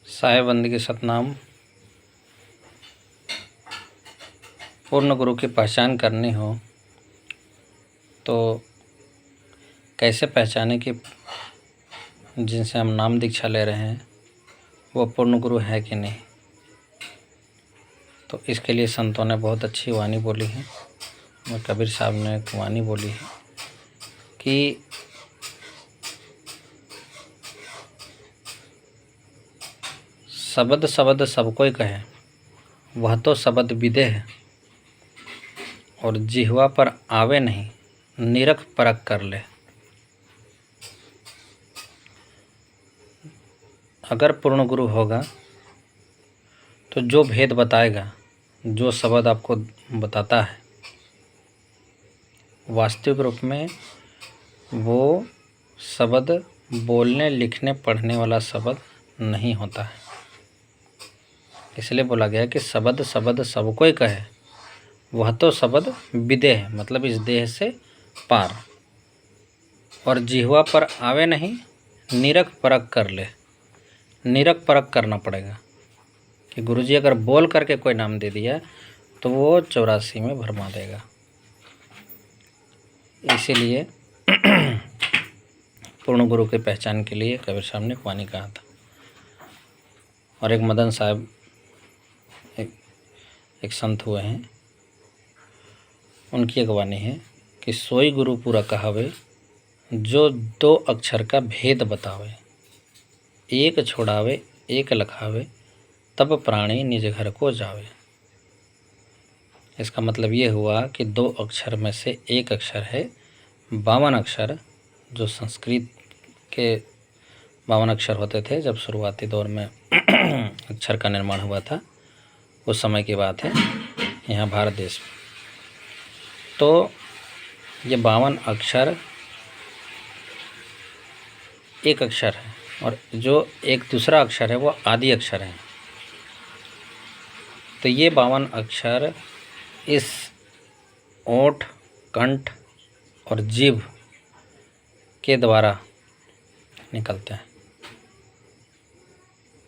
साहेब बंदगी सतनाम। पूर्ण गुरु की पहचान करनी हो तो कैसे पहचाने कि जिनसे हम नाम दीक्षा ले रहे हैं वो पूर्ण गुरु है कि नहीं। तो इसके लिए संतों ने बहुत अच्छी वाणी बोली है। और कबीर साहब ने एक वाणी बोली है कि शब्द शब्द सब कोई कहे, वह तो शब्द विदे है, और जिह्वा पर आवे नहीं, निरख परख कर ले। अगर पूर्ण गुरु होगा तो जो भेद बताएगा, जो शब्द आपको बताता है, वास्तविक रूप में वो शब्द बोलने लिखने पढ़ने वाला शब्द नहीं होता है। इसलिए बोला गया कि शब्द शब्द सब कोई कहे, वह तो शब्द विदेह है, मतलब इस देह से पार, और जिह्वा पर आवे नहीं, निरख परख कर ले। निरख परख करना पड़ेगा कि गुरुजी अगर बोल करके कोई नाम दे दिया तो वो 84 में भरमा देगा। इसीलिए पूर्ण गुरु की पहचान के लिए कबीर साहब ने वाणी कहा था। और एक मदन साहब एक संत हुए हैं, उनकी एक वाणी है कि सोई गुरु पूरा कहावे, जो 2 अक्षर का भेद बतावे, एक छोड़ावे एक लखावे, तब प्राणी निज घर को जावे। इसका मतलब ये हुआ कि 2 अक्षर में से एक अक्षर है 52 अक्षर, जो संस्कृत के 52 अक्षर होते थे जब शुरुआती दौर में अक्षर का निर्माण हुआ था, उस समय की बात है यहाँ भारत देश में। तो ये 52 अक्षर एक अक्षर है, और जो एक दूसरा अक्षर है वो आदि अक्षर है। तो ये 52 अक्षर इस ओठ, कंठ और जीभ के द्वारा निकलते हैं,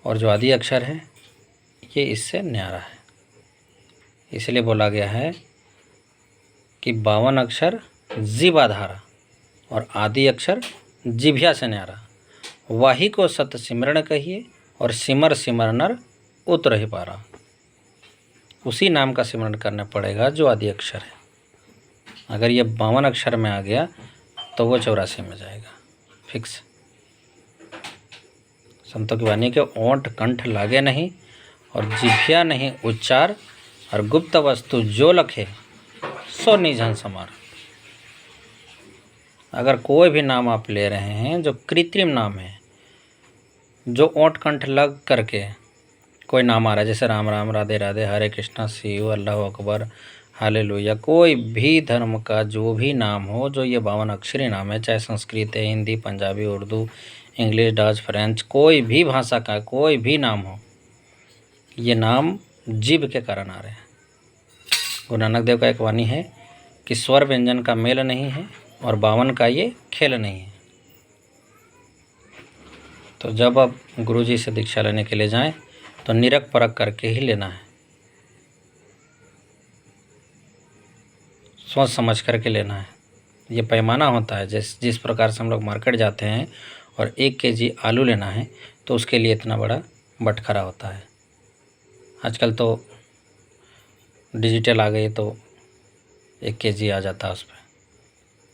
और जो आदि अक्षर है ये इससे न्यारा है। इसलिए बोला गया है कि 52 अक्षर जीभ आधारा और आदि अक्षर जिभ्या से न्यारा, वाही को सत सिमरण कहिए, और सिमर सिमर नर उतर ही पारा। उसी नाम का सिमरण करना पड़ेगा जो आदि अक्षर है। अगर ये 52 अक्षर में आ गया तो वो 84 में जाएगा फिक्स। संतों की वाणी के ओंठ कंठ लागे नहीं, और जिभ्या नहीं उच्चार, और गुप्त वस्तु जो लखे सो निझन समार। अगर कोई भी नाम आप ले रहे हैं जो कृत्रिम नाम है, जो ओंठ कंठ लग करके कोई नाम आ रहा है, जैसे राम राम, राधे राधे, हरे कृष्णा, शिव, अल्लाह अकबर, हालेलुया, कोई भी धर्म का जो भी नाम हो, जो ये 52 अक्षरी नाम है, चाहे संस्कृत है, Hindi, Punjabi, Urdu, English, Dutch, French, कोई भी भाषा का कोई भी नाम हो, ये नाम जीभ के कारण आ रहे हैं। गुरु नानक देव का एक वाणी है कि स्वर व्यंजन का मेल नहीं है, और 52 का ये खेल नहीं है। तो जब आप गुरुजी से दीक्षा लेने के लिए जाएं तो निरख परख करके ही लेना है, सोच समझ करके लेना है। ये पैमाना होता है, जिस प्रकार से हम लोग मार्केट जाते हैं और 1 केजी आलू लेना है तो उसके लिए इतना बड़ा बटखरा होता है। आजकल तो डिजिटल आ गई तो 1 केजी आ जाता है उस पर,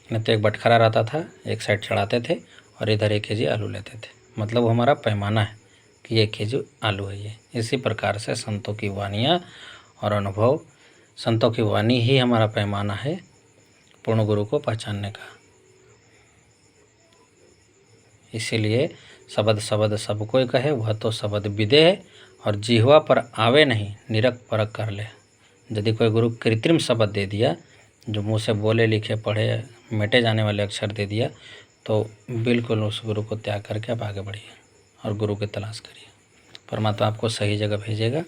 नहीं तो एक बटखरा रहता था, एक साइड चढ़ाते थे और इधर 1 केजी आलू लेते थे, मतलब वो हमारा पैमाना है कि 1 केजी आलू है ये। इसी प्रकार से संतों की वाणियाँ और अनुभव, संतों की वाणी ही हमारा पैमाना है पूर्ण गुरु को पहचानने का। इसीलिए शब्द शब्द सब कोई कहे, वह तो शब्द विदे है, और जिह्वा पर आवे नहीं, निरख परख कर ले। यदि कोई गुरु कृत्रिम शब्द दे दिया, जो मुँह से बोले लिखे पढ़े मिटे जाने वाले अक्षर दे दिया, तो बिल्कुल उस गुरु को त्याग करके आप आगे बढ़िए और गुरु की तलाश करिए। परमात्मा आपको सही जगह भेजेगा।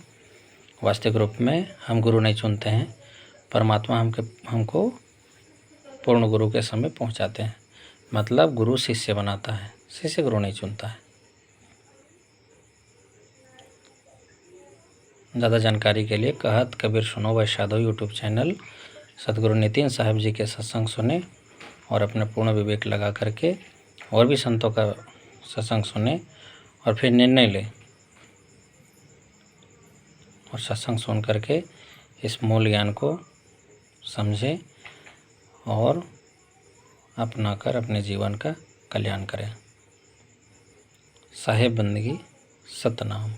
वास्तविक रूप में हम गुरु नहीं चुनते हैं, परमात्मा हमको पूर्ण गुरु के समय पहुंचाते हैं। मतलब गुरु शिष्य बनाता है, शिष्य गुरु नहीं चुनता है। ज़्यादा जानकारी के लिए कहत कबीर सुनो वैशाधो यूट्यूब चैनल सदगुरु नितिन साहब जी के सत्संग सुने और अपने पूर्ण विवेक लगा करके और भी संतों का सत्संग सुने और फिर निर्णय ले और सत्संग सुन करके इस मूल ज्ञान को समझे और अपना कर अपने जीवन का कल्याण करें। साहेब बंदगी सतनाम।